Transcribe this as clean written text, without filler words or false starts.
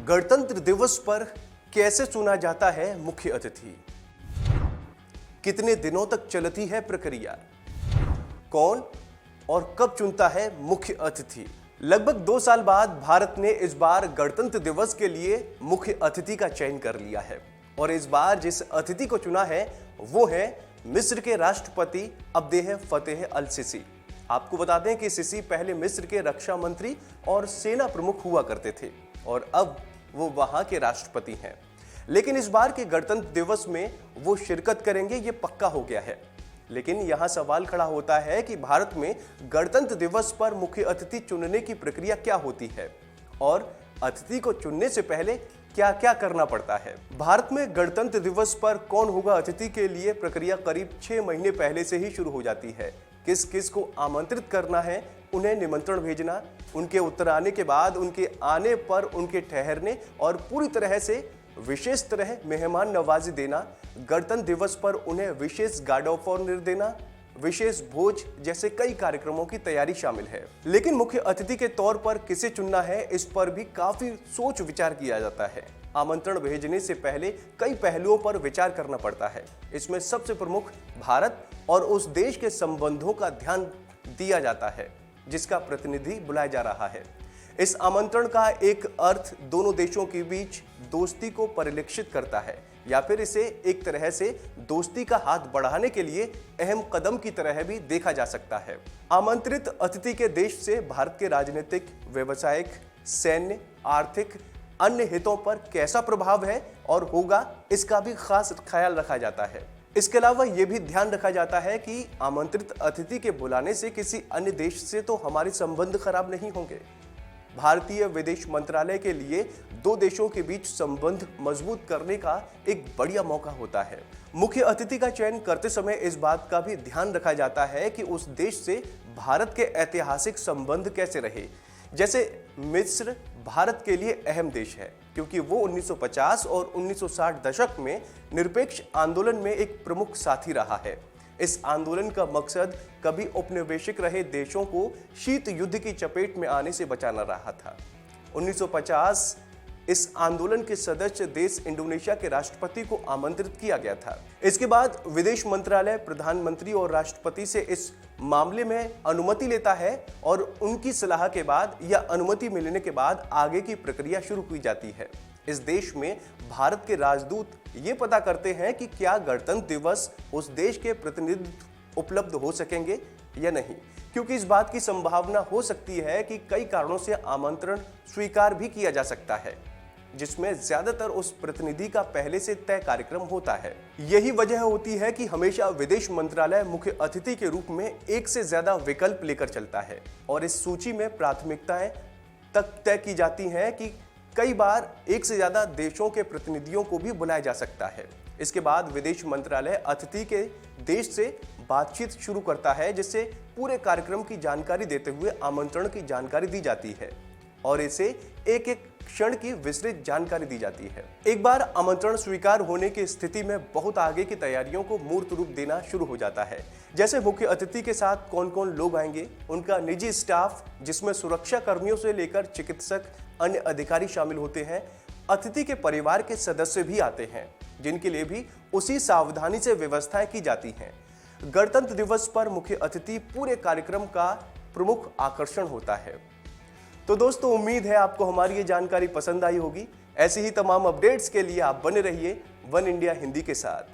गणतंत्र दिवस पर कैसे चुना जाता है मुख्य अतिथि? कितने दिनों तक चलती है प्रक्रिया? कौन और कब चुनता है मुख्य अतिथि? लगभग 2 साल बाद भारत ने इस बार गणतंत्र दिवस के लिए मुख्य अतिथि का चयन कर लिया है और इस बार जिस अतिथि को चुना है वो है मिस्र के राष्ट्रपति अब्देल फतेह अल सीसी। आपको बता दें कि सीसी पहले मिस्र के रक्षा मंत्री और सेना प्रमुख हुआ करते थे और अब वो वहां के राष्ट्रपति हैं। लेकिन इस बार के गणतंत्र दिवस में वो शिरकत करेंगे, ये पक्का हो गया है। लेकिन यहां सवाल खड़ा होता है कि भारत में गणतंत्र दिवस पर मुख्य अतिथि चुनने की प्रक्रिया क्या होती है और अतिथि को चुनने से पहले क्या क्या करना पड़ता है। भारत में गणतंत्र दिवस पर कौन होगा अतिथि के लिए प्रक्रिया करीब 6 महीने पहले से ही शुरू हो जाती है। किस किस को आमंत्रित करना है, उन्हें निमंत्रण भेजना, उनके उत्तर आने के बाद उनके आने पर उनके ठहरने और पूरी तरह से विशेष तरह मेहमान नवाजी देना, गणतंत्र दिवस पर उन्हें विशेष गार्ड ऑफ ऑनर देना, विशेष भोज जैसे कई कार्यक्रमों की तैयारी शामिल है। लेकिन मुख्य अतिथि के तौर पर किसे चुनना है, इस पर भी काफी सोच विचार किया जाता है। आमंत्रण भेजने से पहले कई पहलुओं पर विचार करना पड़ता है। इसमें सबसे प्रमुख भारत और उस देश के संबंधों का ध्यान दिया जाता है जिसका प्रतिनिधि बुलाया जा रहा है। इस आमंत्रण का एक अर्थ दोनों देशों के बीच दोस्ती को परिलक्षित करता है या फिर इसे एक तरह से दोस्ती का हाथ बढ़ाने के लिए अहम कदम की तरह भी देखा जा सकता है। आमंत्रित अतिथि के देश से भारत के राजनीतिक, व्यावसायिक, सैन्य, आर्थिक, अन्य हितों पर कैसा प्रभाव है और होगा, इसका भी खास ख्याल रखा जाता है। इसके अलावा यह भी ध्यान रखा जाता है कि आमंत्रित अतिथि के बुलाने से किसी अन्य देश से तो हमारे संबंध खराब नहीं होंगे। भारतीय विदेश मंत्रालय के लिए 2 देशों के बीच संबंध मजबूत करने का एक बढ़िया मौका होता है। मुख्य अतिथि का चयन करते समय इस बात का भी ध्यान रखा जाता है कि उस देश से भारत के ऐतिहासिक संबंध कैसे रहे। जैसे मिस्र भारत के लिए अहम देश है क्योंकि वो 1950 और 1960 दशक में निरपेक्ष आंदोलन में एक प्रमुख साथी रहा है। इस आंदोलन का मकसद कभी औपनिवेशिक रहे देशों को शीत युद्ध की चपेट में आने से बचाना रहा था। 1950 इस आंदोलन के सदस्य देश इंडोनेशिया के राष्ट्रपति को आमंत्रित किया गया था। इसके बाद विदेश मंत्रालय प्रधानमंत्री और राष्ट्रपति से इस मामले में अनुमति लेता है और उनकी सलाह के बाद या अनुमति मिलने के बाद आगे की प्रक्रिया शुरू की जाती है। इस देश में भारत के राजदूत ये पता करते हैं कि क्या गणतंत्र दिवस उस देश के प्रतिनिधि उपलब्ध हो सकेंगे या नहीं, क्योंकि इस बात की संभावना हो सकती है कि कई कारणों से आमंत्रण स्वीकार भी किया जा सकता है जिसमें ज्यादातर उस प्रतिनिधि का पहले से तय कार्यक्रम होता है। यही वजह होती है कि हमेशा विदेश मंत्रालय मुख्य अतिथि के रूप में एक से ज्यादा विकल्प लेकर चलता है और इस सूची में प्राथमिकताएं तक तय की जाती हैं कि कई बार एक से ज्यादा देशों के प्रतिनिधियों को भी बुलाया जा सकता है। इसके बाद विदेश मंत्रालय अतिथि के देश से बातचीत शुरू करता है जिससे पूरे कार्यक्रम की जानकारी देते हुए आमंत्रण की जानकारी दी जाती है और इसे एक एक क्षण की विस्तृत जानकारी दी जाती है। एक बार आमंत्रण स्वीकार होने की स्थिति में बहुत आगे की तैयारियों को मूर्त रूप देना शुरू हो जाता है। जैसे मुख्य अतिथि के साथ कौन कौन लोग आएंगे, उनका निजी स्टाफ जिसमें सुरक्षा कर्मियों से लेकर चिकित्सक, अन्य अधिकारी शामिल होते हैं। अतिथि के परिवार के सदस्य भी आते हैं जिनके लिए भी उसी सावधानी से व्यवस्थाएं की जाती हैं। गणतंत्र दिवस पर मुख्य अतिथि पूरे कार्यक्रम का प्रमुख आकर्षण होता है। तो दोस्तों, उम्मीद है आपको हमारी ये जानकारी पसंद आई होगी। ऐसी ही तमाम अपडेट्स के लिए आप बने रहिए वन इंडिया हिंदी के साथ।